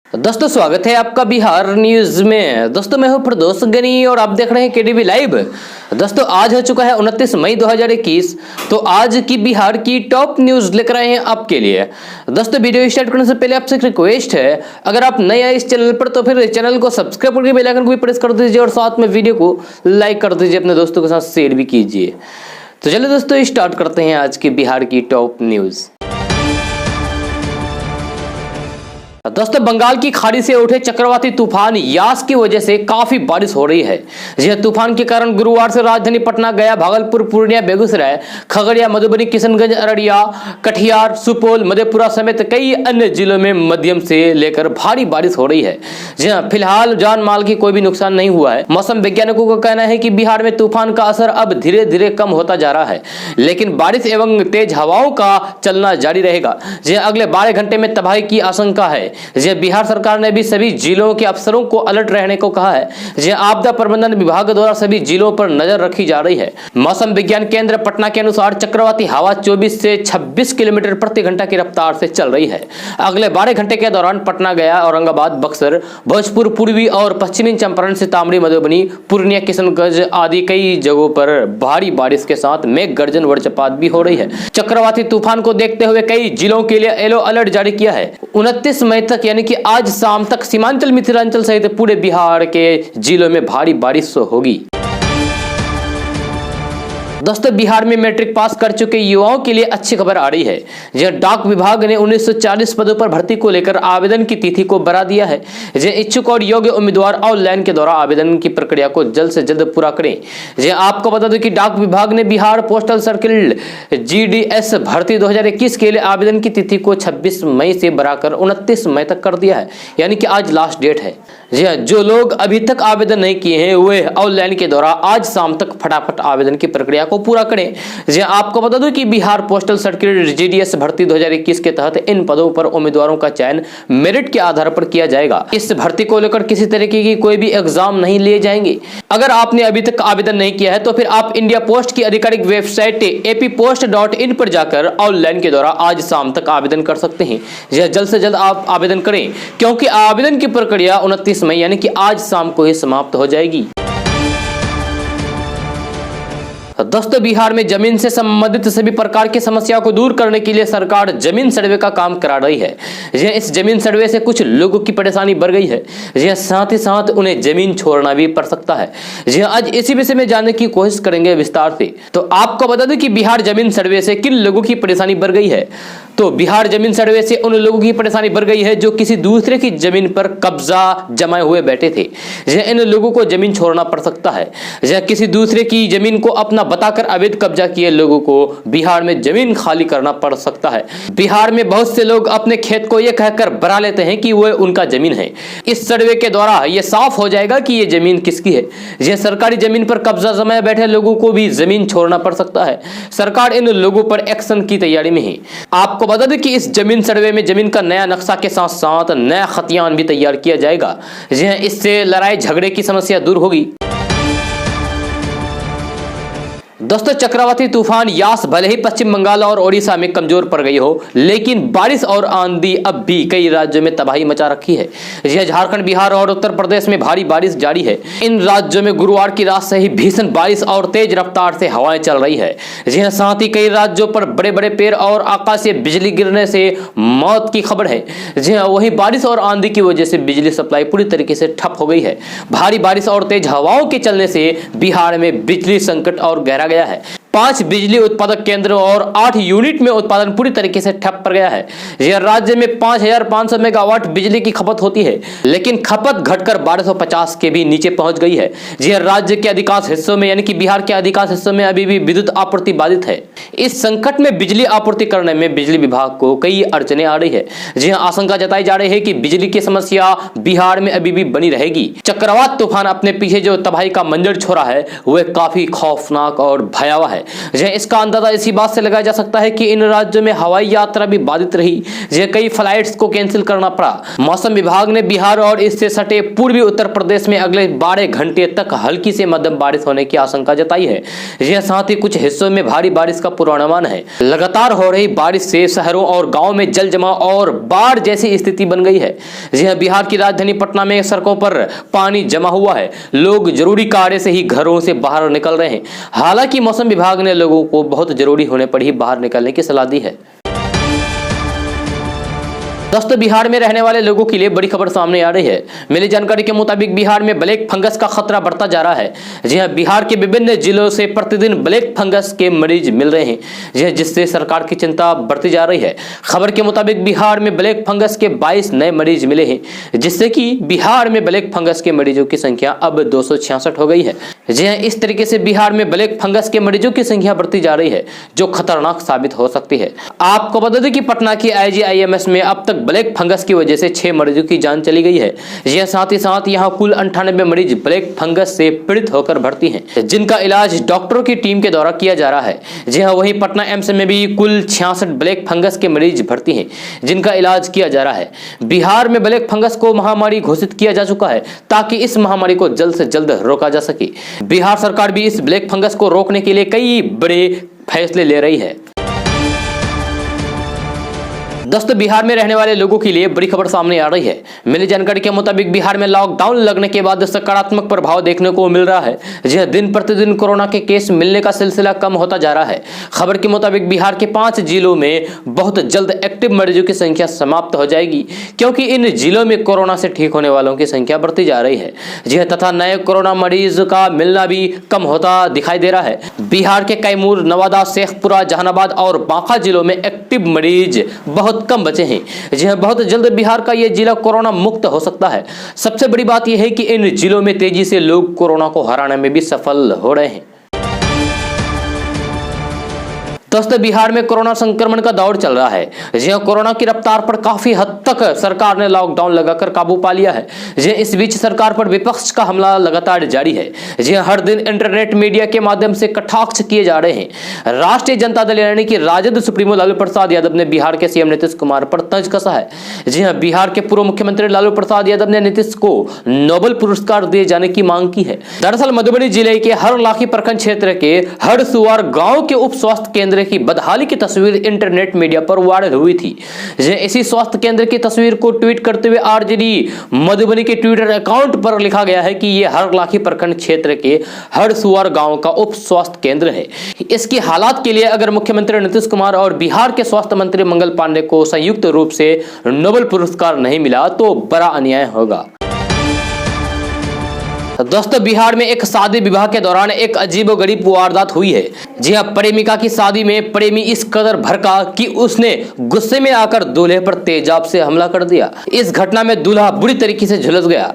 दोस्तों स्वागत है आपका बिहार न्यूज में। दोस्तों मैं हूं प्रदोष गनी और आप देख रहे हैं केडीवी लाइव। दोस्तों आज हो चुका है 29 मई 2021। तो आज की बिहार की टॉप न्यूज लेकर आए हैं आपके लिए। दोस्तों वीडियो स्टार्ट करने से पहले आपसे एक रिक्वेस्ट है, अगर आप नए आए इस चैनल पर तो फिर चैनल को सब्सक्राइब करके बेल आइकन को भी प्रेस कर दीजिए और साथ में वीडियो को लाइक कर दीजिए, अपने दोस्तों के साथ शेयर भी कीजिए। तो चलिए दोस्तों स्टार्ट करते हैं आज की बिहार की टॉप न्यूज। दोस्तों बंगाल की खाड़ी से उठे चक्रवाती तूफान यास की वजह से काफी बारिश हो रही है। यह तूफान के कारण गुरुवार से राजधानी पटना, गया, भागलपुर, पूर्णिया, बेगूसराय, खगड़िया, मधुबनी, किशनगंज, अररिया, कटिहार, सुपौल, मधेपुरा समेत कई अन्य जिलों में मध्यम से लेकर भारी बारिश हो रही है। जी हां, फिलहाल जान माल की कोई भी नुकसान नहीं हुआ है। मौसम वैज्ञानिकों का कहना है कि बिहार में तूफान का असर अब धीरे धीरे कम होता जा रहा है, लेकिन बारिश एवं तेज हवाओं का चलना जारी रहेगा। जी अगले 12 घंटे में तबाही की आशंका है। बिहार सरकार ने भी सभी जिलों के अफसरों को अलर्ट रहने को कहा है। आपदा प्रबंधन विभाग द्वारा सभी जिलों पर नजर रखी जा रही है। मौसम विज्ञान केंद्र पटना के अनुसार चक्रवाती हवा 24 से 26 किलोमीटर प्रति घंटा की रफ्तार से चल रही है। अगले 12 घंटे के दौरान पटना, गया, औरंगाबाद, बक्सर, भोजपुर, पूर्वी और पश्चिमी चंपारण, सीतामढ़ी, मधुबनी, पूर्णिया, किशनगंज आदि कई जगहों पर भारी बारिश के साथ मेघ गर्जन वज्रपात भी हो रही है। चक्रवाती तूफान को देखते हुए कई जिलों के लिए येलो अलर्ट जारी किया है। 29 मई तक यानी कि आज शाम तक सीमांचल, मिथिलांचल सहित पूरे बिहार के जिलों में भारी बारिश होगी। दोस्तों बिहार में मैट्रिक पास कर चुके युवाओं के लिए अच्छी खबर आ रही है। यह डाक विभाग ने 1940 पदों पर भर्ती को लेकर आवेदन की तिथि को बढ़ा दिया है। यह इच्छुक और योग्य उम्मीदवार ऑनलाइन के द्वारा आवेदन की प्रक्रिया को जल्द से जल्द पूरा करें। यह आपको बता दें कि डाक विभाग ने बिहार पोस्टल सर्किल GDS भर्ती 2021 के लिए आवेदन की तिथि को 26 मई से बढ़ाकर 29 मई तक कर दिया है, यानी कि आज लास्ट डेट है। जो लोग अभी तक आवेदन नहीं किए हैं वे ऑनलाइन के द्वारा आज शाम तक फटाफट आवेदन की प्रक्रिया को पूरा करें। आपको बता दूं कि बिहार पोस्टल सर्किल GDS भर्ती 2021 के तहत इन पदों पर उम्मीदवारों का चयन मेरिट के आधार पर किया जाएगा। इस भर्ती को लेकर किसी तरीके की कोई भी एग्जाम नहीं लिए जाएंगे। अगर आपने अभी तक आवेदन नहीं किया है तो फिर आप इंडिया पोस्ट की आधिकारिक वेबसाइट appost.in पर जाकर ऑनलाइन के द्वारा आज शाम तक आवेदन कर सकते हैं। यह जल्द से जल्द आप आवेदन करें, क्योंकि आवेदन की प्रक्रिया 29 मई यानी कि आज शाम को ही समाप्त हो जाएगी। दोस्तों बिहार में जमीन से संबंधित सभी प्रकार की समस्याओं को दूर करने के लिए सरकार जमीन सर्वे का काम करा रही है। इस जमीन सर्वे से कुछ लोगों की परेशानी बढ़ गई है। साथ ही साथ उन्हें जमीन छोड़ना भी पड़ सकता है। आज इसी विषय में जानने की कोशिश करेंगे विस्तार से। तो आपको बता दें कि बिहार जमीन सर्वे से किन लोगों की परेशानी बढ़ गई है। तो बिहार जमीन सर्वे से उन लोगों की परेशानी बढ़ गई है जो किसी दूसरे की जमीन पर कब्जा जमाए हुए बैठे थे। इन लोगों को जमीन छोड़ना पड़ सकता है। किसी दूसरे की जमीन को अपना बताकर अवैध कब्जा किए लोगों को बिहार में जमीन खाली करना पड़ सकता है। बिहार में बहुत से लोग अपने खेत को यह कहकर बना लेते हैं कि वह उनका जमीन है। इस सर्वे के द्वारा यह साफ हो जाएगा कि यह जमीन किसकी है। यह सरकारी जमीन पर कब्जा जमाए बैठे लोगों को भी जमीन छोड़ना पड़ सकता है। सरकार इन लोगों पर एक्शन की तैयारी में है। आपको बता दें कि इस जमीन सर्वे में जमीन का नया नक्शा के साथ साथ नया खतियान भी तैयार किया जाएगा। इससे लड़ाई झगड़े की समस्या दूर होगी। दोस्तों चक्रवाती तूफान यास भले ही पश्चिम बंगाल और ओडिशा में कमजोर पड़ गई हो, लेकिन बारिश और आंधी अब भी कई राज्यों में तबाही मचा रखी है। झारखंड, बिहार और उत्तर प्रदेश में भारी बारिश जारी है। इन राज्यों में गुरुवार की रात से ही भीषण बारिश और तेज रफ्तार से हवाएं चल रही है। साथ ही कई राज्यों पर बड़े बड़े पेड़ और आकाश से बिजली गिरने से मौत की खबर है। वही बारिश और आंधी की वजह से बिजली सप्लाई पूरी तरीके से ठप हो गई है। भारी बारिश और तेज हवाओं के चलने से बिहार में बिजली संकट और गहरा गया है। 5 बिजली उत्पादक केंद्र और 8 यूनिट में उत्पादन पूरी तरीके से ठप पड़ गया है। यह राज्य में 5500 मेगावाट बिजली की खपत होती है, लेकिन खपत घटकर 1250 के भी नीचे पहुंच गई है। यह राज्य के अधिकांश हिस्सों में यानी कि बिहार के अधिकांश हिस्सों में अभी भी विद्युत आपूर्ति बाधित है। इस संकट में बिजली आपूर्ति करने में बिजली विभाग को कई अड़चने आ रही है। आशंका जताई जा रही है कि बिजली की समस्या बिहार में अभी भी बनी रहेगी। चक्रवात तूफान अपने पीछे जो तबाही का मंजर छोड़ा है वह काफी खौफनाक और भयावह है। है। इसका अंदाजा इसी बात से लगाया जा सकता है कि इन राज्यों में हवाई यात्रा भी बाधित रही, कई फ्लाइट्स को कैंसिल करना पड़ा। मौसम विभाग ने बिहार और इससे सटे पूर्वी उत्तर प्रदेश में अगले 12 घंटे तक हल्की से मध्यम बारिश होने की आशंका जताई है। साथ ही कुछ हिस्सों में भारी बारिश का पूर्वानुमान है। लगातार हो रही बारिश से शहरों और गांवों में जल जमाव और बाढ़ जैसी स्थिति बन गई है। बिहार की राजधानी पटना में सड़कों पर पानी जमा हुआ है। लोग जरूरी कार्य से ही घरों से बाहर निकल रहे हैं। हालांकि मौसम विभाग ने लोगों को बहुत जरूरी होने पर ही बाहर निकलने की सलाह दी है। दोस्तों, बिहार में रहने वाले लोगों के लिए बड़ी खबर सामने आ रही है। मिली जानकारी के मुताबिक बिहार में ब्लैक फंगस का खतरा बढ़ता जा रहा है। बिहार के विभिन्न जिलों से प्रतिदिन ब्लैक फंगस के मरीज मिल रहे हैं, जिससे सरकार की चिंता बढ़ती जा रही है। खबर के मुताबिक बिहार में ब्लैक फंगस के 22 नए मरीज मिले हैं, जिससे कि बिहार में ब्लैक फंगस के मरीजों की संख्या अब 266 हो गई है। इस तरीके से बिहार में ब्लैक फंगस के मरीजों की संख्या बढ़ती जा रही है, जो खतरनाक साबित हो सकती है। आपको बता दें कि पटना की IGIMS में अब तक ब्लैक फंगस की वजह से 6 मरीजों की जान चली गई है। साथ ही साथ यहां कुल 98 मरीज ब्लैक फंगस से पीड़ित होकर भर्ती हैं, जिनका इलाज डॉक्टरों की टीम के द्वारा किया जा रहा है। वहीं पटना एम्स में भी कुल 66 ब्लैक फंगस के मरीज भर्ती हैं, जिनका इलाज किया जा रहा है। बिहार में ब्लैक फंगस को महामारी घोषित किया जा चुका है, ताकि इस महामारी को जल्द से जल्द रोका जा सके। बिहार सरकार भी इस ब्लैक फंगस को रोकने के लिए कई बड़े फैसले ले रही है। दोस्तों, बिहार में रहने वाले लोगों के लिए बड़ी खबर सामने आ रही है। मिली जानकारी के मुताबिक बिहार में लॉकडाउन लगने के बाद सकारात्मक प्रभाव देखने को मिल रहा है। दिन प्रतिदिन कोरोना के केस मिलने का सिलसिला कम होता जा रहा है। खबर के मुताबिक बिहार के 5 जिलों में बहुत जल्द एक्टिव मरीजों की संख्या समाप्त हो जाएगी, क्योंकि इन जिलों में कोरोना से ठीक होने वालों की संख्या बढ़ती जा रही है। तथा नए कोरोना मरीज का मिलना भी कम होता दिखाई दे रहा है। बिहार के कैमूर, नवादा, शेखपुरा, जहानाबाद और बांका जिलों में एक्टिव मरीज बहुत कम बचे हैं। बहुत जल्द बिहार का यह जिला कोरोना मुक्त हो सकता है। सबसे बड़ी बात यह है कि इन जिलों में तेजी से लोग कोरोना को हराने में भी सफल हो रहे हैं। दोस्तों, बिहार में कोरोना संक्रमण का दौर चल रहा है। कोरोना की रफ्तार पर काफी हद तक सरकार ने लॉकडाउन लगाकर काबू पा लिया है। इस बीच सरकार पर विपक्ष का हमला लगातार जारी है। हर दिन इंटरनेट मीडिया के माध्यम से कटाक्ष किए जा रहे हैं। राष्ट्रीय जनता दल यानी कि राजद सुप्रीमो लालू प्रसाद यादव ने बिहार के CM नीतीश कुमार पर तंज कसा है। बिहार के पूर्व मुख्यमंत्री लालू प्रसाद यादव ने नीतीश को नोबेल पुरस्कार दिए जाने की मांग की है। दरअसल मधुबनी जिले के हरलाखी प्रखंड क्षेत्र के हरसुआर गांव के उप स्वास्थ्य केंद्र की बदहाली की तस्वीर इंटरनेट मीडिया पर वायरल हुई थी। इसी स्वास्थ्य केंद्र की तस्वीर को ट्वीट करते हुए RJD मधुबनी के ट्विटर अकाउंट पर लिखा गया है कि यह हरलाखी प्रखंड क्षेत्र के हरसुआर गांव का उप स्वास्थ्य केंद्र है। इसकी हालात के लिए अगर मुख्यमंत्री नीतीश कुमार और बिहार के स्वास्थ्य मंत्री मंगल पांडे को संयुक्त रूप से नोबेल पुरस्कार नहीं मिला तो बड़ा अन्याय होगा। दोस्तों, बिहार में एक शादी विवाह के दौरान एक अजीबोगरीब वारदात हुई है। प्रेमिका की शादी में प्रेमी इस कदर भड़का कि उसने गुस्से में आकर दूल्हे पर तेजाब से हमला कर दिया। इस घटना में दूल्हा बुरी तरीके से झुलस गया।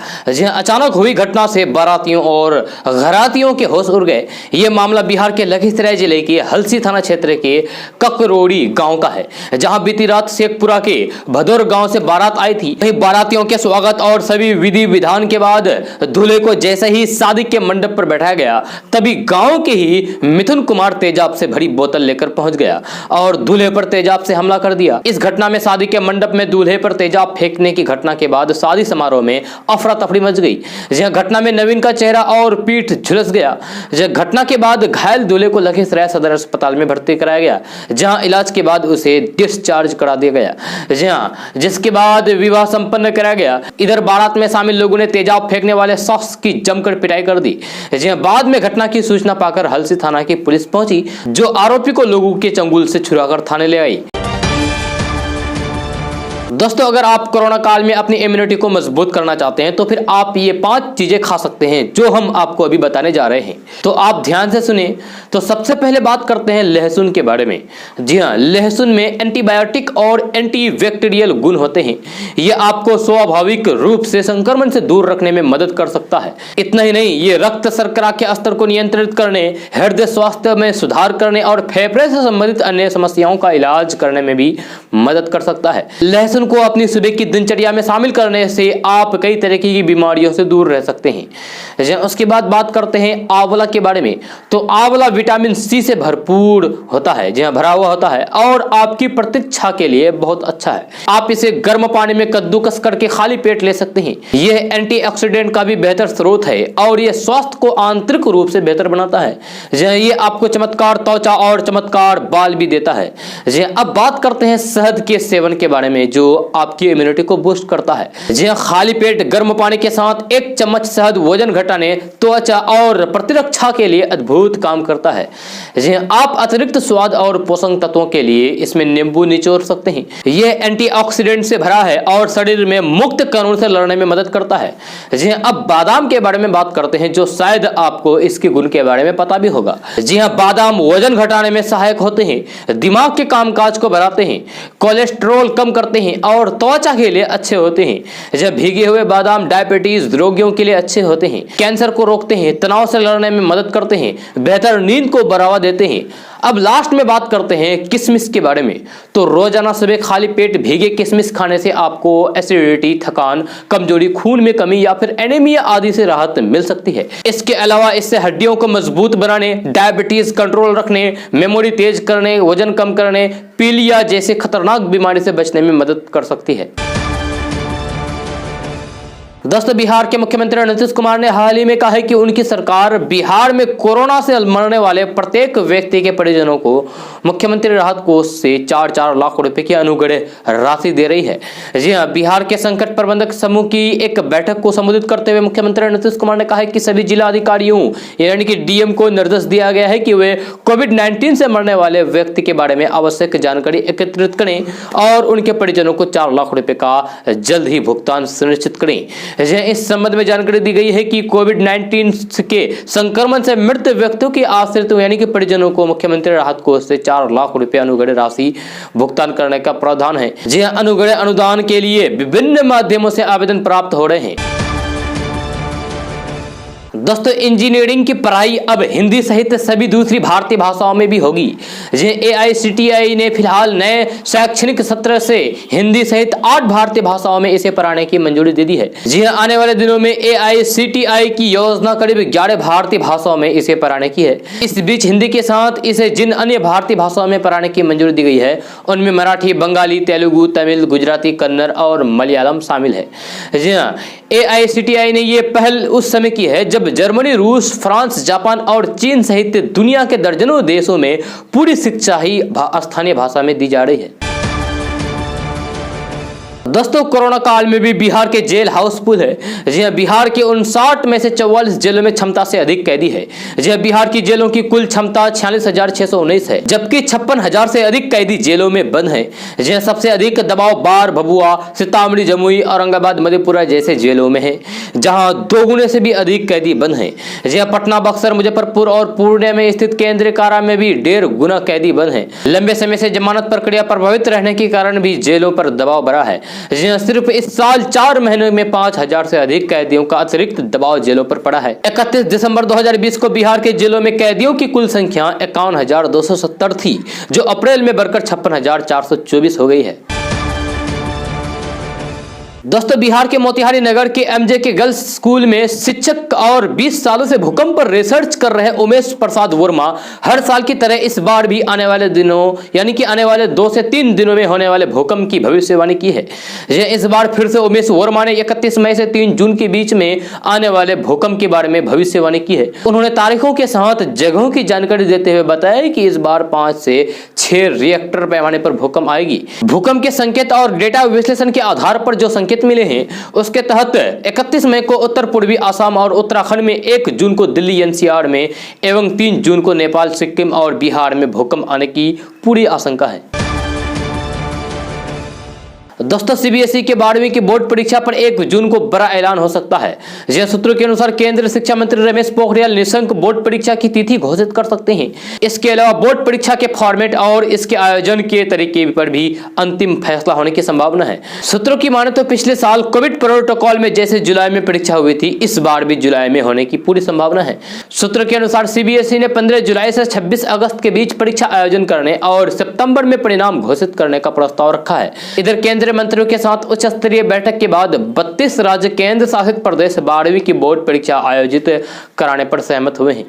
अचानक हुई घटना से बारातियों और घरातियों के होश उड़ गए। यह मामला बिहार के लखीसराय जिले के हलसी थाना क्षेत्र के ककरोड़ी गांव का है, जहां बीती रात शेखपुरा के भदौर गांव से बारात आई थी। वहीं बारातियों के स्वागत और सभी विधि विधान के बाद दूल्हे को जैसे ही शादी के मंडप पर बैठाया गया, तभी गांव के ही मिथुन कुमार तेजाब से भरी बोतल लेकर पहुंच गया और दूल्हे पर तेजाब से हमला कर दिया। इस घटना में शादी के मंडप में दूल्हे पर तेजाब फेंकने की घटना के बाद शादी समारोह में अफरा तफरी मच गई। घटना में नवीन का चेहरा और पीठ झुलस गया। घटना के बाद घायल दूल्हे को लखीसराय सदर अस्पताल में भर्ती कराया गया, जहां इलाज के बाद उसे डिस्चार्ज करा दिया गया, जिसके बाद विवाह संपन्न कराया गया। इधर बारात में शामिल लोगों ने तेजाब फेंकने वाले शख्स की जमकर पिटाई कर दी। बाद में घटना की सूचना पाकर हलसी थाना की पुलिस पहुंची, जो आरोपी को लोगों के चंगुल से छुड़ाकर थाने ले आई। दोस्तों, अगर आप कोरोना काल में अपनी इम्यूनिटी को मजबूत करना चाहते हैं तो फिर आप ये 5 चीजें खा सकते हैं, जो हम आपको अभी बताने जा रहे हैं। तो आप ध्यान से सुने। तो सबसे पहले बात करते हैं लहसुन के बारे में। जी हाँ, लहसुन में एंटीबायोटिक और एंटीबैक्टीरियल गुण होते हैं। ये आपको स्वाभाविक रूप से संक्रमण से दूर रखने में मदद कर सकता है। इतना ही नहीं, ये रक्त शर्करा के स्तर को नियंत्रित करने, हृदय स्वास्थ्य में सुधार करने और फेफड़े से संबंधित अन्य समस्याओं का इलाज करने में भी मदद कर सकता है। लहसुन भोजन को अपनी सुबह की दिनचर्या में शामिल करने से आप कई तरह की बीमारियों से दूर रह सकते हैं। उसके बाद बात करते हैं आंवला के बारे में। तो आंवला विटामिन सी से भरपूर होता है, जी भरा हुआ होता है और आपकी प्रतीक्षा के लिए बहुत अच्छा है। आप इसे गर्म पानी में कद्दूकस करके खाली पेट ले सकते हैं। यह एंटीऑक्सीडेंट का भी बेहतर स्रोत है और यह स्वास्थ्य को आंतरिक रूप से बेहतर बनाता है। ये आपको चमत्कार त्वचा और चमत्कार बाल भी देता है। अब बात करते हैं शहद के सेवन के बारे में, जो आपकी इम्यूनिटी को बूस्ट करता है। खाली पेट गर्म पानी के साथ 1 चम्मच शहद वजन घटाने, त्वचा और प्रतिरक्षा के लिए अद्भुत काम करता है। आप अतिरिक्त स्वाद और पोषक तत्वों के लिए इसमें नींबू निचोड़ सकते हैं। यह एंटीऑक्सीडेंट से भरा है और शरीर में मुक्त कणों से लड़ने में मदद करता है। अब बादाम के बारे में बात करते हैं, जो शायद आपको इसके गुण के बारे में पता भी होगा। जी हाँ, बादाम वजन घटाने में सहायक होते हैं, दिमाग के कामकाज को बढ़ाते हैं, कोलेस्ट्रॉल कम करते हैं और त्वचा के लिए अच्छे होते हैं। जब भीगे हुए बादाम डायबिटीज रोगियों के लिए अच्छे होते हैं, कैंसर को रोकते हैं, तनाव से लड़ने में मदद करते हैं, बेहतर नींद को बढ़ावा देते हैं। अब लास्ट में बात करते हैं किशमिश के बारे में। तो रोजाना सुबह खाली पेट भीगे किशमिश खाने से आपको एसिडिटी, थकान, कमजोरी, खून में कमी या फिर एनीमिया आदि से राहत मिल सकती है। इसके अलावा इससे हड्डियों को मजबूत बनाने, डायबिटीज कंट्रोल रखने, मेमोरी तेज करने, वजन कम करने, पीलिया जैसे खतरनाक बीमारी से बचने में मदद कर सकती है। दोस्तों, बिहार के मुख्यमंत्री नीतीश कुमार ने हाल ही में कहा है कि उनकी सरकार बिहार में कोरोना से मरने वाले प्रत्येक व्यक्ति के परिजनों को मुख्यमंत्री राहत कोष से 4-4 लाख रुपए की अनुग्रह राशि दे रही है। जी हाँ, बिहार के संकट प्रबंधक समूह की एक बैठक को संबोधित करते हुए मुख्यमंत्री नीतीश कुमार ने कहा है कि सभी जिला अधिकारियों यानी कि डीएम को निर्देश दिया गया है कि वे कोविड-19 से मरने वाले व्यक्ति के बारे में आवश्यक जानकारी एकत्रित करें और उनके परिजनों को 4 लाख रुपए का जल्द ही भुगतान सुनिश्चित करें। इस संबंध में जानकारी दी गई है कि कोविड-19 के संक्रमण से मृत व्यक्तियों के आश्रितों यानी कि परिजनों को मुख्यमंत्री राहत कोष से 4 लाख रुपए अनुग्रह राशि भुगतान करने का प्रावधान है। जी हां, अनुग्रह अनुदान के लिए विभिन्न माध्यमों से आवेदन प्राप्त हो रहे हैं। दोस्तों, इंजीनियरिंग की पढ़ाई अब हिंदी सहित सभी दूसरी भारतीय भाषाओं में भी होगी। AICTE ने फिलहाल नए शैक्षणिक सत्र से हिंदी सहित 8 भारतीय भाषाओं में इसे पढ़ाने की मंजूरी दे दी है। जी हां, आने वाले दिनों में AICTE की योजना करीब 11 भारतीय भाषाओं में इसे पढ़ाने की है। इस बीच हिंदी के साथ इसे जिन अन्य भारतीय भाषाओं में पढ़ाने की मंजूरी दी गई है उनमें मराठी, बंगाली, तेलुगु, तमिल, गुजराती, कन्नड़ और मलयालम शामिल है। जी हाँ, AICTE ने यह पहल उस समय की है जब जर्मनी, रूस, फ्रांस, जापान और चीन सहित दुनिया के दर्जनों देशों में पूरी शिक्षा ही स्थानीय भाषा में दी जा रही है। दोस्तों, कोरोना काल में भी बिहार के जेल हाउसफुल है। जी हां, बिहार के 59 में से 44 जेलों में क्षमता से अधिक कैदी है। जी हां, बिहार की जेलों की कुल क्षमता 46,619 है, जबकि 56,000 से अधिक कैदी जेलों में बंद है। जी हां, सबसे अधिक दबाव बार, भभुआ, सीतामढ़ी, जमुई, औरंगाबाद, मधेपुरा जैसे जेलों में है, जहां 2 गुने से भी अधिक कैदी बंद है। जी हां, पटना, बक्सर, मुजफ्फरपुर और पूर्णिया में स्थित केंद्रीय कारा में भी 1.5 गुना कैदी बंद है। लंबे समय से जमानत प्रक्रिया प्रभावित रहने के कारण भी जेलों पर दबाव बढ़ा है। सिर्फ इस साल 4 महीनों में 5,000 से अधिक कैदियों का अतिरिक्त दबाव जेलों पर पड़ा है। 31 दिसंबर 2020 को बिहार के जेलों में कैदियों की कुल संख्या 51,270 थी, जो अप्रैल में बढ़कर 56,424 हो गई है। दोस्तों, बिहार के मोतिहारी नगर के MJ के गर्ल्स स्कूल में शिक्षक और 20 सालों से भूकंप पर रिसर्च कर रहे उमेश प्रसाद वर्मा हर साल की तरह इस बार भी आने वाले दिनों यानी कि आने वाले 2 से 3 दिनों में होने वाले भूकंप की भविष्यवाणी की है। इस बार फिर से उमेश वर्मा ने 31 मई से 3 जून के बीच में आने वाले भूकंप के बारे में भविष्यवाणी की है। उन्होंने तारीखों के साथ जगहों की जानकारी देते हुए बताया कि इस बार 5 से 6 रिएक्टर पैमाने पर भूकंप आएगी। भूकंप के संकेत और डेटा विश्लेषण के आधार पर जो संकेत मिले हैं उसके तहत 31 मई को उत्तर पूर्वी असम और उत्तराखंड में, 1 जून को दिल्ली NCR में एवं 3 जून को नेपाल, सिक्किम और बिहार में भूकंप आने की पूरी आशंका है। दोस्तों, CBSE के 12वीं की बोर्ड परीक्षा पर 1 जून को बड़ा ऐलान हो सकता है। यह सूत्रों के अनुसार केंद्रीय शिक्षा मंत्री रमेश पोखरियाल निशंक बोर्ड परीक्षा की तिथि घोषित कर सकते हैं। इसके अलावा बोर्ड परीक्षा के फॉर्मेट और इसके आयोजन के तरीके पर भी अंतिम फैसला होने की संभावना है। सूत्रों की माने तो पिछले साल कोविड प्रोटोकॉल में जैसे जुलाई में परीक्षा हुई थी, इस बार भी जुलाई में होने की पूरी संभावना है। सूत्रों के अनुसार CBSE ने 15 जुलाई से 26 अगस्त के बीच परीक्षा आयोजन करने और सितंबर में परिणाम घोषित करने का प्रस्ताव रखा है। इधर केंद्र केंद्रीय मंत्रियों के साथ उच्च स्तरीय बैठक के बाद 32 राज्य केंद्र शासित प्रदेश 12वीं की बोर्ड परीक्षा आयोजित कराने पर सहमत हुए हैं।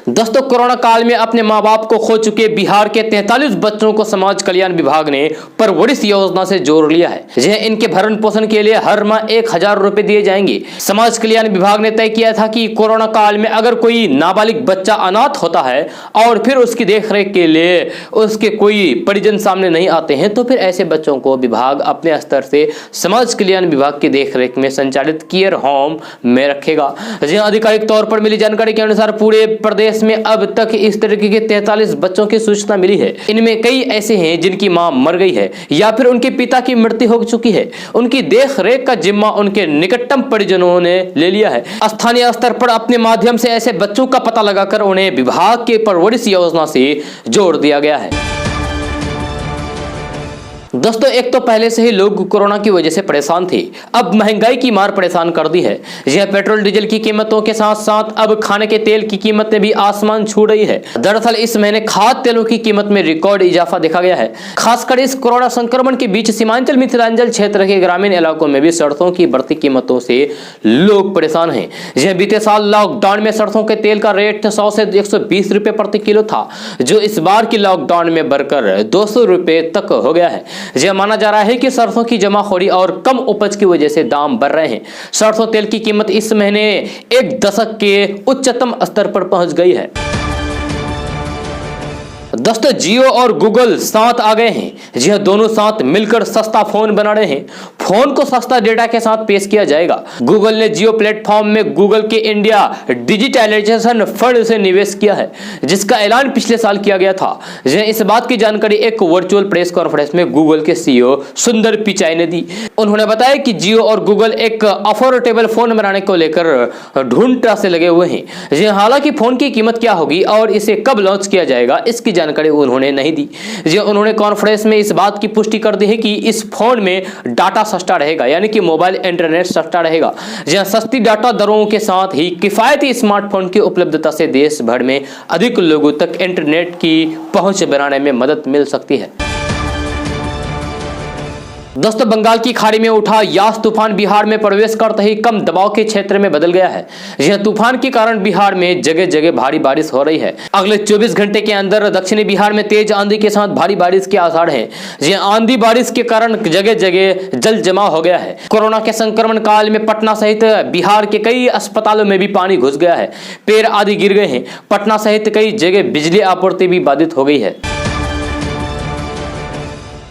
दोस्तों, कोरोना काल में अपने मां बाप को खो चुके बिहार के 43 बच्चों को समाज कल्याण विभाग ने परवरिश योजना से जोड़ लिया है। इनके भरण पोषण के लिए हर माह 1000 रुपए दिए जाएंगे। समाज कल्याण विभाग ने तय किया था कि कोरोना काल में अगर कोई नाबालिग बच्चा अनाथ होता है और फिर उसकी देखरेख के लिए उसके कोई परिजन सामने नहीं आते हैं तो फिर ऐसे बच्चों को विभाग अपने स्तर से समाज कल्याण विभाग की देखरेख में संचालित केयर होम में रखेगा। आधिकारिक तौर पर मिली जानकारी के अनुसार पूरे प्रदेश में अब तक इस तरीके के 43 बच्चों की सूचना मिली है। इनमें कई ऐसे हैं जिनकी मां मर गई है या फिर उनके पिता की मृत्यु हो चुकी है। उनकी देखरेख का जिम्मा उनके निकटतम परिजनों ने ले लिया है। स्थानीय स्तर पर अपने माध्यम से ऐसे बच्चों का पता लगाकर उन्हें विभाग के परवरिश योजना से जोड़ दिया गया है। दोस्तों, एक तो पहले से ही लोग कोरोना की वजह से परेशान थे, अब महंगाई की मार परेशान कर दी है। यह पेट्रोल डीजल की कीमतों के साथ साथ अब खाने के तेल की कीमतें भी आसमान छू रही है। दरअसल इस महीने खाद्य तेलों की कीमत में रिकॉर्ड इजाफा देखा गया है। खासकर इस कोरोना संक्रमण के बीच सीमांचल मिथिलांचल क्षेत्र के ग्रामीण इलाकों में भी सड़कों की बढ़ती कीमतों से लोग परेशान हैं। यह बीते साल लॉकडाउन में सरसों के तेल का रेट 100 से 120 रुपए प्रति किलो था, जो इस बार की लॉकडाउन में बढ़कर 200 रुपए तक हो गया है। यह माना जा रहा है कि सरसों की जमाखोरी और कम उपज की वजह से दाम बढ़ रहे हैं। सरसों तेल की कीमत इस महीने एक दशक के उच्चतम स्तर पर पहुंच गई है। दोस्तों, जियो और गूगल साथ आ गए हैं। जी हां, दोनों साथ मिलकर सस्ता फोन बना रहे हैं। फोन को सस्ता डेटा के साथ पेश किया जाएगा। गूगल ने जियो प्लेटफॉर्म में गूगल के इंडिया डिजिटलाइजेशन फंड से निवेश किया है, जिसका ऐलान पिछले साल किया गया था। इस बात की जानकारी एक वर्चुअल प्रेस कॉन्फ्रेंस में गूगल के सीईओ सुंदर पिचाई ने दी। उन्होंने बताया कि जियो और गूगल एक अफोर्डेबल फोन बनाने को लेकर ढूंढता से लगे हुए हैं। हालांकि फोन की कीमत क्या होगी और इसे कब लॉन्च किया जाएगा, इसकी जानकारी उन्होंने नहीं दी। उन्होंने कॉन्फ्रेंस में इस बात की पुष्टि कर दी है कि इस फोन में डाटा सस्ता रहेगा, यानी कि मोबाइल इंटरनेट सस्ता रहेगा। जहां सस्ती डाटा दरों के साथ ही किफायती स्मार्टफोन की उपलब्धता से देश भर में अधिक लोगों तक इंटरनेट की पहुंच बनाने में मदद मिल सकती है। दोस्तों, बंगाल की खाड़ी में उठा यास तूफान बिहार में प्रवेश करते ही कम दबाव के क्षेत्र में बदल गया है। यह तूफान के कारण बिहार में जगह जगह भारी बारिश हो रही है। अगले 24 घंटे के अंदर दक्षिणी बिहार में तेज आंधी के साथ भारी बारिश के आसार हैं। यह आंधी बारिश के कारण जगह जगह जल जमाव हो गया है। कोरोना के संक्रमण काल में पटना सहित बिहार के कई अस्पतालों में भी पानी घुस गया है। पेड़ आदि गिर गए हैं। पटना सहित कई जगह बिजली आपूर्ति भी बाधित हो गई है।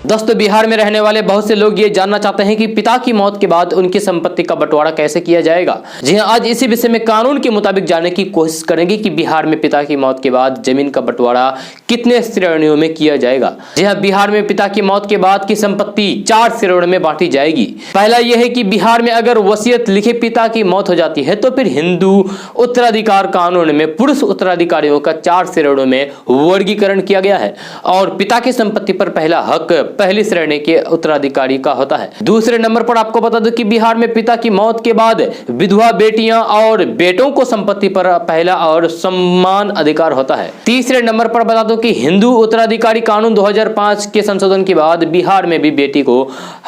दोस्तों, बिहार में रहने वाले बहुत से लोग ये जानना चाहते हैं कि पिता की मौत के बाद उनकी संपत्ति का बंटवारा कैसे किया जाएगा। जी हां, आज इसी विषय में कानून के मुताबिक जानने की कोशिश करेंगे कि बिहार में पिता की मौत के बाद जमीन का बंटवारा कितने श्रेणियों में किया जाएगा। जी हां, बिहार में पिता की मौत के बाद की संपत्ति 4 श्रेणियों में बांटी जाएगी। पहला यह है कि बिहार में अगर वसीयत लिखे पिता की मौत हो जाती है तो फिर हिंदू उत्तराधिकार कानून में पुरुष उत्तराधिकारियों का 4 श्रेणियों में वर्गीकरण किया गया है और पिता की संपत्ति पर पहला हक पहली श्रेणी के उत्तराधिकारी का होता है। दूसरे नंबर पर आपको बता दूं कि बिहार में पिता की मौत के बाद विधवा बेटियां और बेटों को संपत्ति पर पहला और समान अधिकार होता है। तीसरे नंबर पर बता दूं कि हिंदू उत्तराधिकारी कानून 2005 के संशोधन के बाद बिहार में भी बेटी को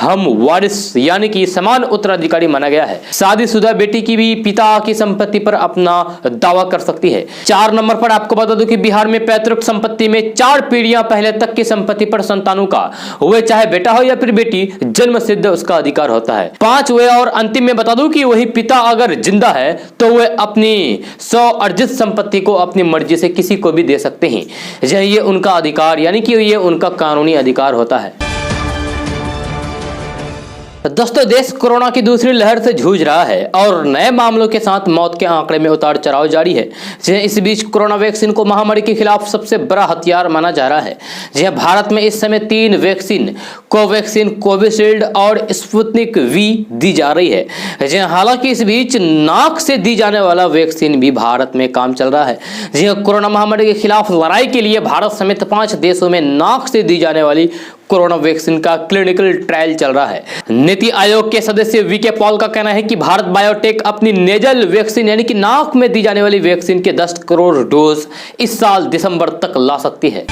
हम वारिस यानी कि समान उत्तराधिकारी माना गया है। शादीशुदा बेटी की भी पिता की संपत्ति पर अपना दावा कर सकती है। 4 नंबर पर आपको बता दूं कि बिहार में पैतृक संपत्ति में 4 पीढ़ियां पहले तक की संपत्ति पर संतानों का, वह चाहे बेटा हो या फिर बेटी, जन्म सिद्ध उसका अधिकार होता है। 5वें और अंतिम में बता दूं कि वही पिता अगर जिंदा है तो वह अपनी अर्जित संपत्ति को अपनी मर्जी से किसी को भी दे सकते हैं। ये उनका अधिकार यानी कि ये उनका कानूनी अधिकार होता है। दोस्तों, देश कोरोना की दूसरी लहर से जूझ रहा है और नए मामलों के साथ मौत के आंकड़े में उतार चढ़ाव जारी है। इस बीच कोरोना वैक्सीन को महामारी के खिलाफ सबसे बड़ा हथियार माना जा रहा है। भारत में इस समय 3 वैक्सीन, कोवैक्सीन, कोविशील्ड और स्पुतनिक वी दी जा रही है। हालांकि इस बीच नाक से दी जाने वाला वैक्सीन भी भारत में काम चल रहा है। कोरोना महामारी के खिलाफ लड़ाई के लिए भारत समेत 5 देशों में नाक से दी जाने वाली कोरोना वैक्सीन का क्लिनिकल ट्रायल चल रहा है। नीति आयोग के सदस्य वीके पॉल का कहना है कि भारत बायोटेक अपनी नेजल वैक्सीन यानी कि नाक में दी जाने वाली वैक्सीन के 10 करोड़ डोज इस साल दिसंबर तक ला सकती है।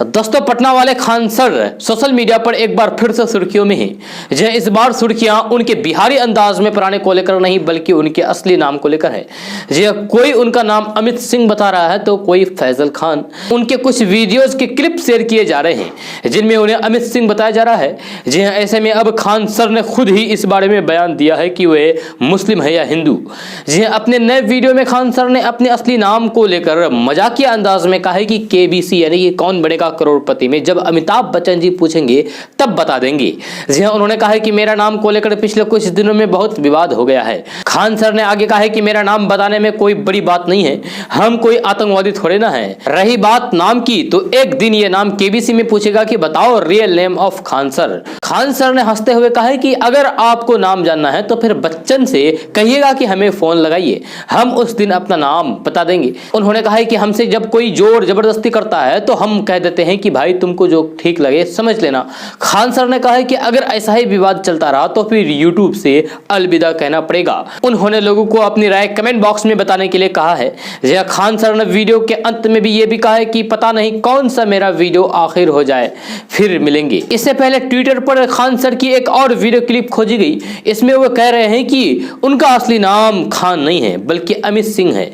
दोस्तों पटना वाले खान सर सोशल मीडिया पर एक बार फिर से सुर्खियों में हैं। जो इस बार सुर्खियां उनके बिहारी अंदाज में पुराने को लेकर नहीं बल्कि उनके असली नाम को लेकर है। जो कोई उनका नाम अमित सिंह बता रहा है तो कोई फैजल खान। उनके कुछ वीडियोस के क्लिप शेयर किए जा रहे हैं जिनमें उन्हें अमित सिंह बताया जा रहा है। जी हाँ, ऐसे में अब खान सर ने खुद ही इस बारे में बयान दिया है कि वे मुस्लिम है या हिंदू। जी हाँ, अपने नए वीडियो में खान सर ने अपने असली नाम को लेकर मजाकिया अंदाज में कहा है कि केबीसी यानी कि कौन बनेगा करोड़पति में जब अमिताभ बच्चन जी पूछेंगे तब बता देंगे। जी हाँ, उन्होंने कहा है कि मेरा नाम को लेकर पिछले कुछ दिनों में बहुत विवाद हो गया है। खान सर ने आगे कहा है कि मेरा नाम बताने में कोई बड़ी बात नहीं है, हम कोई आतंकवादी थोड़े ना है। रही बात नाम की तो एक दिन ये नाम केबीसी में पूछेगा कि बताओ real name of Khan sir. Khan sir ने हंसते हुए कहा है कि अगर आपको नाम जानना है तो फिर बच्चन से कहिएगा कि हमें फोन लगाइए, हम उस दिन अपना नाम बता देंगे। उन्होंने कहा है कि हमसे जब कोई जोर जबरदस्ती करता है तो हम कह देते हैं कि भाई तुमको जो ठीक लगे समझ लेना। खान सर ने कहा है कि अगर ऐसा ही विवाद चलता रहा तो फिर यूट्यूब से अलविदा कहना पड़ेगा। उन्होंने लोगों को अपनी राय कमेंट बॉक्स में बताने के लिए कहा है। जय खान सर ने वीडियो के अंत में भी ये भी कहा है कि पता नहीं कौन सा मेरा वीडियो आखिर हो जाए, फिर मिलेंगे। इससे पहले ट्विटर पर खान सर की एक और वीडियो क्लिप खोजी गई। इसमें वो कह रहे हैं कि उनका असली नाम खान नहीं है बल्कि अमित सिंह है।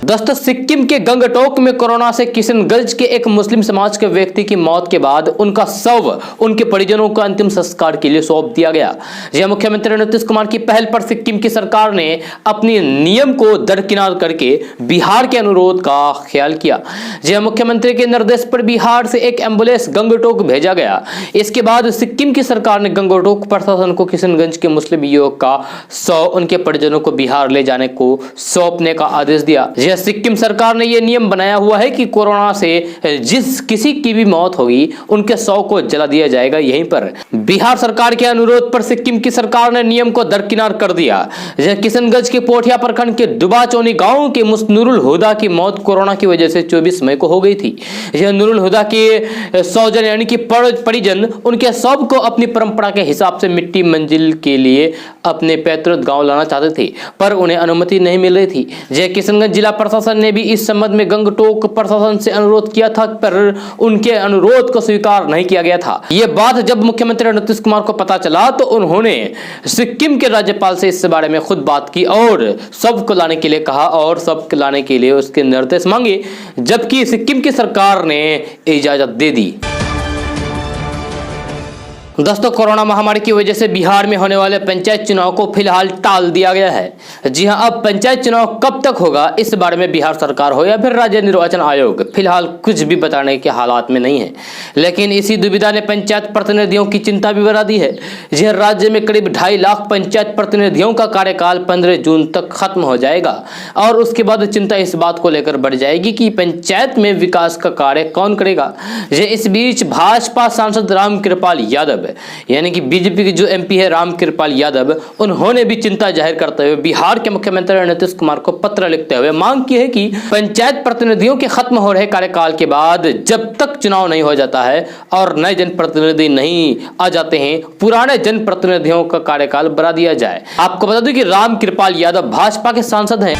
दोस्तों सिक्किम के गंगटोक में कोरोना से किशनगंज के एक मुस्लिम समाज के व्यक्ति की मौत के बाद उनका शव उनके परिजनों को अंतिम संस्कार के लिए सौंप दिया गया। यह मुख्यमंत्री नीतीश कुमार की पहल पर सिक्किम की सरकार ने अपनी नियम को दरकिनार करके बिहार के अनुरोध का ख्याल किया। यह मुख्यमंत्री के निर्देश पर बिहार से एक एम्बुलेंस गंगटोक भेजा गया। इसके बाद सिक्किम की सरकार ने गंगटोक प्रशासन को किशनगंज के मुस्लिम युवक का शव उनके परिजनों को बिहार ले जाने को सौंपने का आदेश दिया। सिक्किम सरकार ने यह नियम बनाया हुआ है कि कोरोना से जिस किसी की भी मौत होगी उनके शव को जला दिया जाएगा यहीं पर। बिहार सरकार के अनुरोध पर सिक्किम की सरकार ने नियम को दरकिनार कर दिया। किशनगंज के पोठिया प्रखंड के दुबाचौनी गांव के मुस्नुरुल हुदा की मौत कोरोना की वजह से 24 मई को हो गई थी। यह नुरुल हुदा के सौजन यानी कि परिजन उनके शव को अपनी परंपरा के हिसाब से मिट्टी मंजिल के लिए अपने पैतृक गांव लाना चाहते थे पर उन्हें अनुमति नहीं मिल रही थी। जय किशनगंज जिला प्रशासन ने भी इस संबंध में गंगटोक प्रशासन से अनुरोध किया था पर उनके अनुरोध को स्वीकार नहीं किया गया था। यह बात जब मुख्यमंत्री नीतीश कुमार को पता चला तो उन्होंने सिक्किम के राज्यपाल से इस बारे में खुद बात की और सबको लाने के लिए कहा और सबको लाने के लिए उसके निर्देश मांगे, जबकि सिक्किम की सरकार ने इजाजत दे दी। दोस्तों कोरोना महामारी की वजह से बिहार में होने वाले पंचायत चुनाव को फिलहाल टाल दिया गया है। जी हां, अब पंचायत चुनाव कब तक होगा इस बारे में बिहार सरकार हो या फिर राज्य निर्वाचन आयोग फिलहाल कुछ भी बताने के हालात में नहीं है। लेकिन इसी दुविधा ने पंचायत प्रतिनिधियों की चिंता भी बढ़ा दी है। जी हां, राज्य में करीब 2.5 लाख पंचायत प्रतिनिधियों का कार्यकाल 15 जून तक खत्म हो जाएगा और उसके बाद चिंता इस बात को लेकर बढ़ जाएगी कि पंचायत में विकास का कार्य कौन करेगा। इस बीच भाजपा सांसद रामकृपाल यादव यानी कि बीजेपी के जो एमपी है रामकृपाल यादव, उन्होंने भी चिंता जाहिर करते हुए बिहार के मुख्यमंत्री नीतीश कुमार को पत्र लिखते हुए मांग की है कि पंचायत प्रतिनिधियों के खत्म हो रहे कार्यकाल के बाद जब तक चुनाव नहीं हो जाता है और नए जनप्रतिनिधि नहीं आ जाते हैं, पुराने जनप्रतिनिधियों का कार्यकाल बढ़ा दिया जाए। आपको बता दूं कि रामकृपाल यादव भाजपा के सांसद हैं।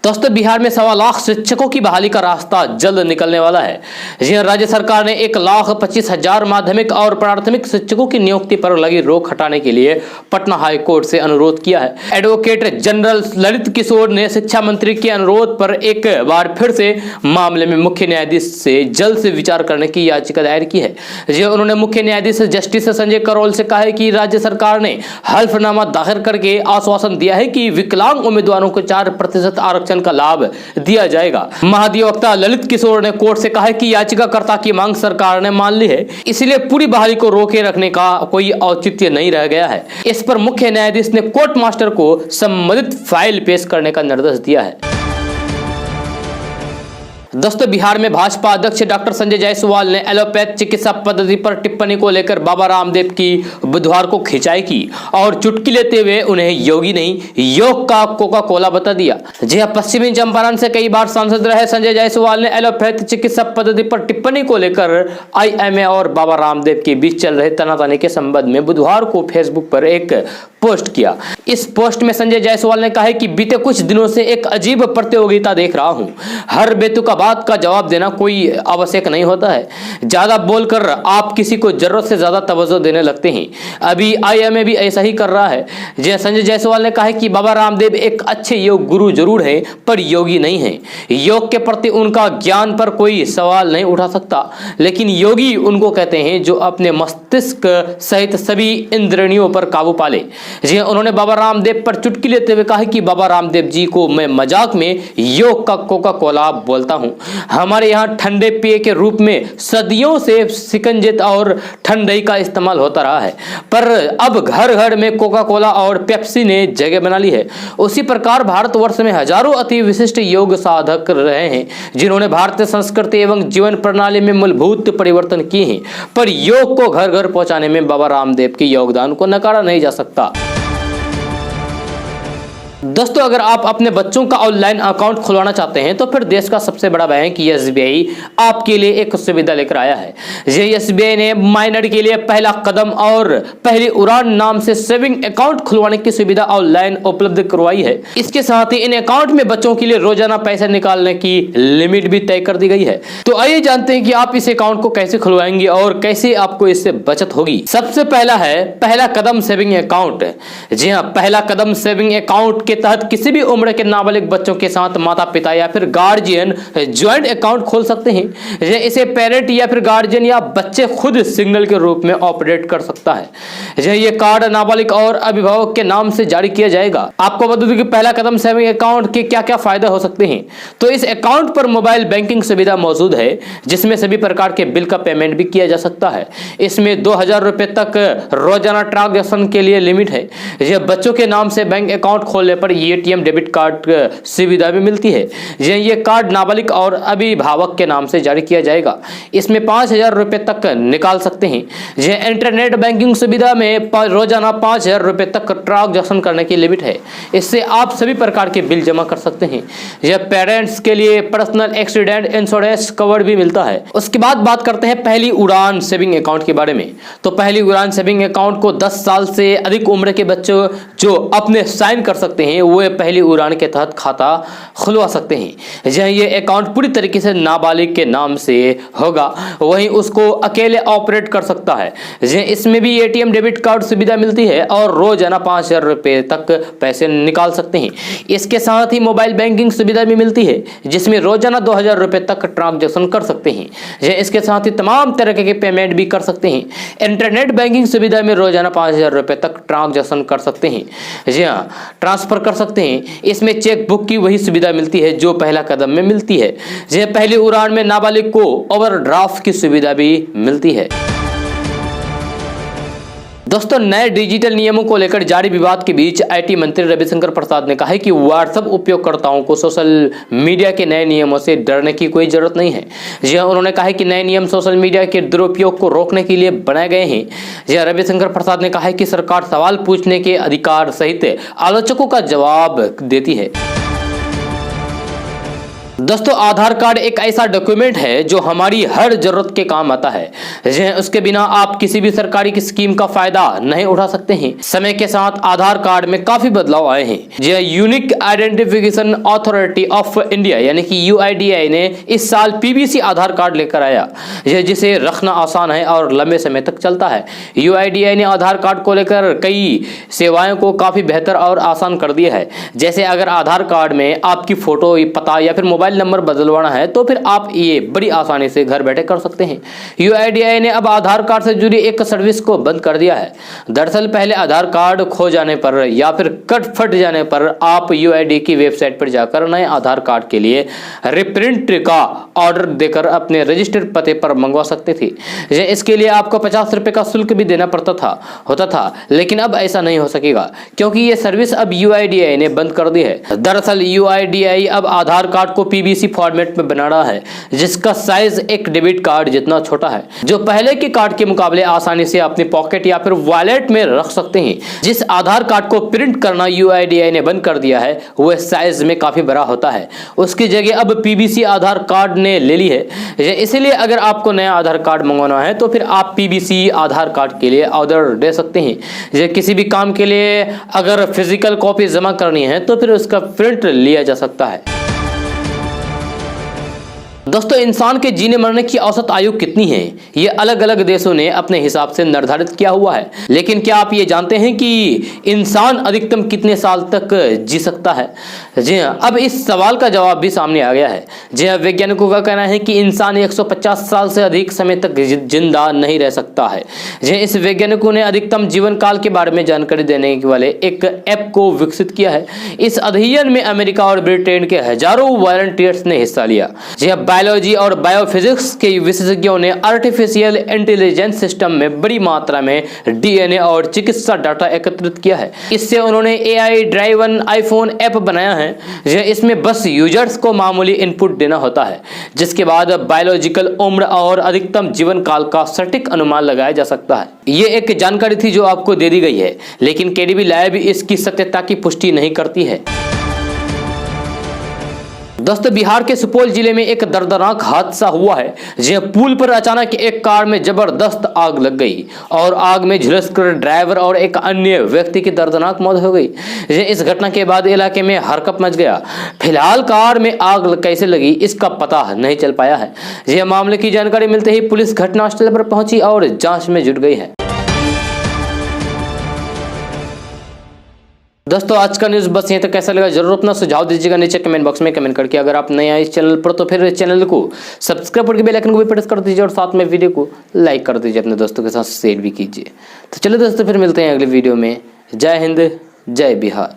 दोस्तों बिहार में 1.25 लाख शिक्षकों की बहाली का रास्ता जल्द निकलने वाला है। जी राज्य सरकार ने 1,25,000 माध्यमिक और प्राथमिक शिक्षकों की नियुक्ति पर लगी रोक हटाने के लिए पटना हाई कोर्ट से अनुरोध किया है। एडवोकेट जनरल ललित किशोर ने शिक्षा मंत्री के अनुरोध पर एक बार फिर से मामले में मुख्य न्यायाधीश से जल्द से विचार करने की याचिका दायर की है। जी उन्होंने मुख्य न्यायाधीश जस्टिस संजय करोल से कहा है कि राज्य सरकार ने हल्फनामा दाखिल करके आश्वासन दिया है कि विकलांग उम्मीदवारों को 4% आरक्षण का लाभ दिया जाएगा। महाधिवक्ता ललित किशोर ने कोर्ट से कहा है कि याचिकाकर्ता की मांग सरकार ने मान ली है, इसलिए पूरी बहाली को रोके रखने का कोई औचित्य नहीं रह गया है। इस पर मुख्य न्यायाधीश ने कोर्ट मास्टर को संबंधित फाइल पेश करने का निर्देश दिया है। दोस्तों बिहार में भाजपा अध्यक्ष डॉक्टर संजय जायसवाल ने एलोपैथ चिकित्सा पद्धति पर टिप्पणी को लेकर बाबा रामदेव की बुधवार को खिंचाई की और चुटकी लेते हुए उन्हें योगी नहीं योग का कोका कोला बता दिया। जी हां, पश्चिमी चंपारण से कई बार सांसद रहे संजय जायसवाल ने एलोपैथ चिकित्सा पद्धति पर टिप्पणी को लेकर आईएमए और बाबा रामदेव के बीच चल रहे तनातनी के संबंध में बुधवार को फेसबुक पर एक पोस्ट किया। इस पोस्ट में संजय जायसवाल ने कहा कि बीते कुछ दिनों से एक अजीब प्रतियोगिता देख रहा हूं। हर बेतुका बात का जवाब देना कोई आवश्यक नहीं होता है। ज्यादा बोलकर आप किसी को जरूरत से ज्यादा तवज्जो देने लगते हैं। अभी आईएमए भी ऐसा ही कर रहा है। संजय जायसवाल ने कहा कि बाबा रामदेव एक अच्छे योग गुरु जरूर हैं, पर योगी नहीं हैं। योग के प्रति उनका ज्ञान पर कोई सवाल नहीं उठा सकता, लेकिन योगी उनको कहते हैं जो अपने मस्तिष्क सहित सभी इंद्रियों पर काबू पाले। जी उन्होंने बाबा रामदेव पर चुटकी लेते हुए कहा कि बाबा रामदेव जी को मैं मजाक में योग का कोका कोला बोलता हूं। हमारे यहाँ ठंडे पेय के रूप में सदियों से शिकंजित और ठंडई का इस्तेमाल होता रहा है, पर अब घर घर में कोका कोला और पेप्सी ने जगह बना ली है। उसी प्रकार भारतवर्ष में हजारों अति विशिष्ट योग साधक रहे हैं जिन्होंने भारतीय संस्कृति एवं जीवन प्रणाली में मूलभूत परिवर्तन किए हैं, पर योग को घर घर पहुंचाने में बाबा रामदेव के योगदान को नकारा नहीं जा सकता। दोस्तों अगर आप अपने बच्चों का ऑनलाइन अकाउंट खुलवाना चाहते हैं तो फिर देश का सबसे बड़ा बैंक एसबीआई आपके लिए एक सुविधा लेकर आया है। एसबीआई ने माइनर के लिए पहला कदम और पहली उड़ान नाम से सेविंग अकाउंट खुलवाने की सुविधा ऑनलाइन उपलब्ध करवाई है। इसके साथ ही इन अकाउंट में बच्चों के लिए रोजाना पैसे निकालने की लिमिट भी तय कर दी गई है। तो आइए जानते हैं कि आप इस अकाउंट को कैसे खुलवाएंगे और कैसे आपको इससे बचत होगी। सबसे पहला है पहला कदम सेविंग अकाउंट। जी हाँ, पहला कदम सेविंग अकाउंट के तहत किसी भी उम्र के नाबालिग बच्चों के साथ माता पिता या फिर गार्जियन ज्वाइंट अकाउंट खोल सकते हैं। इसे पेरेंट या फिर गार्जियन या बच्चे खुद सिग्नल के रूप में ऑपरेट कर सकता है। ये कार्ड नाबालिग और अभिभावक के नाम से जारी किया जाएगा। आपको बता दूं कि पहला कदम सेविंग अकाउंट के क्या क्या फायदे हो सकते हैं। तो इस अकाउंट पर मोबाइल बैंकिंग सुविधा मौजूद है जिसमें सभी प्रकार के बिल का पेमेंट भी किया जा सकता है। इसमें 2000 रुपए तक रोजाना ट्रांजैक्शन के लिए लिमिट है। यह बच्चों के नाम से बैंक अकाउंट खोलने पर एटीएम डेबिट कार्ड सुविधा भी मिलती है। ये कार्ड नाबालिग और अभिभावक के नाम से जारी किया जाएगा। इसमें 5000 रुपए तक निकाल सकते हैं। यह इंटरनेट बैंकिंग सुविधा में रोजाना 5000 रुपए तक ट्रांजैक्शन करने की लिमिट है। इससे आप सभी प्रकार के बिल जमा कर सकते हैं। यह पेरेंट्स के लिए पर्सनल एक्सीडेंट इंश्योरेंस कवर भी मिलता है। उसके बाद बात करते हैं पहली उड़ान सेविंग अकाउंट के बारे में। तो पहली उड़ान सेविंग अकाउंट को 10 साल से अधिक उम्र के बच्चों जो अपने साइन कर सकते हैं वो पहली उड़ान के तहत खाता खुलवा सकते हैं। ये अकाउंट पूरी तरीके से नाबालिग के नाम से होगा, वहीं उसको अकेले ऑपरेट कर सकता है। इसमें भी एटीएम डेबिट कार्ड सुविधा मिलती है और रोजाना 5000 रुपए तक पैसे निकाल सकते हैं। इसके साथ ही मोबाइल बैंकिंग सुविधा भी मिलती है जिसमें रोजाना 2000 रुपए तक ट्रांजैक्शन कर सकते हैं। इसके साथ ही तमाम तरह के पेमेंट भी कर सकते हैं। इंटरनेट बैंकिंग सुविधा में रोजाना 5000 रुपए तक ट्रांजैक्शन कर सकते हैं। जी हाँ, ट्रांसफर कर सकते हैं। इसमें चेक बुक की वही सुविधा मिलती है जो पहला कदम में मिलती है। यह पहली उड़ान में नाबालिग को ओवरड्राफ्ट की सुविधा भी मिलती है। दोस्तों नए डिजिटल नियमों को लेकर जारी विवाद के बीच आईटी मंत्री रविशंकर प्रसाद ने कहा है कि व्हाट्सएप उपयोगकर्ताओं को सोशल मीडिया के नए नियमों से डरने की कोई जरूरत नहीं है। जी उन्होंने कहा है कि नए नियम सोशल मीडिया के दुरुपयोग को रोकने के लिए बनाए गए हैं। जी रविशंकर प्रसाद ने कहा है कि सरकार सवाल पूछने के अधिकार सहित आलोचकों का जवाब देती है। दोस्तों आधार कार्ड एक ऐसा डॉक्यूमेंट है जो हमारी हर जरूरत के काम आता है। उसके बिना आप किसी भी सरकारी स्कीम का फायदा नहीं उठा सकते हैं। समय के साथ आधार कार्ड में काफी बदलाव आए हैं। यह unique identification authority of India यानी कि यूआईडीआई ने इस साल पीवीसी आधार कार्ड लेकर आया, जिसे रखना आसान है और लंबे समय तक चलता है। यूआईडीआई ने आधार कार्ड को लेकर कई सेवाओं को काफी बेहतर और आसान कर दिया है। जैसे अगर आधार कार्ड में आपकी फोटो, पता या फिर मोबाइल नंबर बदलवाना है तो फिर आप ये बड़ी आसानी से घर बैठे कर सकते हैं। यूआईडीआई ने अब आधार कार्ड से जुड़ी एक सर्विस को बंद कर दिया है। दरअसल पहले आधार कार्ड खो जाने पर या फिर कट फट जाने पर आप यूआईडी की वेबसाइट पर जाकर नए आधार कार्ड के लिए रिप्रिंट का ऑर्डर देकर अपने रजिस्टर्ड पते पर मंगवा सकते थे। इसके लिए आपको 50 रुपए का शुल्क भी देना होता था, लेकिन अब ऐसा नहीं हो सकेगा क्योंकि ये सर्विस अब यूआईडीआई ने बंद कर दी है। दरअसल यूआईडीआई अब आधार कार्ड को पीवीसी फॉर्मेट में बना रहा है, जिसका साइज एक डेबिट कार्ड जितना छोटा है, जो पहले के कार्ड के मुकाबले आसानी से अपनी पॉकेट या फिर वॉलेट में रख सकते हैं। जिस आधार कार्ड को प्रिंट करना यूआईडीआई ने बंद कर दिया है, वह साइज में काफी बड़ा होता है। उसकी जगह अब पीवीसी आधार कार्ड ने ले ली है। इसलिए अगर आपको नया आधार कार्ड मंगवाना है तो फिर आप पीवीसी आधार कार्ड के लिए ऑर्डर दे सकते हैं। किसी भी काम के लिए अगर फिजिकल कॉपी जमा करनी है तो फिर उसका प्रिंट लिया जा सकता है। दोस्तों, इंसान के जीने मरने की औसत आयु कितनी है, ये अलग अलग देशों ने अपने हिसाब से निर्धारित किया हुआ है। लेकिन क्या आप ये जानते हैं कि इंसान अधिकतम कितने साल तक जी सकता है? जी हाँ, अब इस सवाल का जवाब भी सामने आ गया है। जी हाँ, वैज्ञानिकों का कहना है कि इंसान 150 साल से अधिक समय तक जिंदा नहीं रह सकता है। जी, इस वैज्ञानिकों ने अधिकतम जीवन काल के बारे में जानकारी देने वाले एक ऐप को विकसित किया है। इस अध्ययन में अमेरिका और ब्रिटेन के हजारों वॉलंटियर्स ने हिस्सा लिया। जी हाँ, बायोलॉजी और बायोफिजिक्स के विशेषज्ञों ने आर्टिफिशियल इंटेलिजेंस सिस्टम में बड़ी मात्रा में डीएनए और चिकित्सा डाटा एकत्रित किया है। इससे उन्होंने एआई ड्राइवन आईफोन ऐप बनाया है। इसमें बस यूजर्स को मामूली इनपुट देना होता है, जिसके बाद बायोलॉजिकल उम्र और अधिकतम जीवन काल का सटीक अनुमान लगाया जा सकता है। ये एक जानकारी थी जो आपको दे दी गई है, लेकिन केडीबी लैब इसकी सत्यता की पुष्टि नहीं करती है। दोस्तों, बिहार के सुपौल जिले में एक दर्दनाक हादसा हुआ है। जहां पुल पर अचानक एक कार में जबरदस्त आग लग गई और आग में झुलसकर ड्राइवर और एक अन्य व्यक्ति की दर्दनाक मौत हो गई। इस घटना के बाद इलाके में हरकंप मच गया। फिलहाल कार में आग कैसे लगी इसका पता नहीं चल पाया है। यह मामले की जानकारी मिलते ही पुलिस घटनास्थल पर पहुंची और जांच में जुट गई है। दोस्तों, आज का न्यूज़ बस यहीं तक। कैसा लगा जरूर अपना सुझाव दीजिएगा नीचे कमेंट बॉक्स में कमेंट करके। अगर आप नए आए इस चैनल पर तो फिर चैनल को सब्सक्राइब करके बेल आइकन को भी प्रेस कर दीजिए और साथ में वीडियो को लाइक कर दीजिए, अपने दोस्तों के साथ शेयर भी कीजिए। तो चलिए दोस्तों, फिर मिलते हैं अगले वीडियो में। जय हिंद, जय बिहार।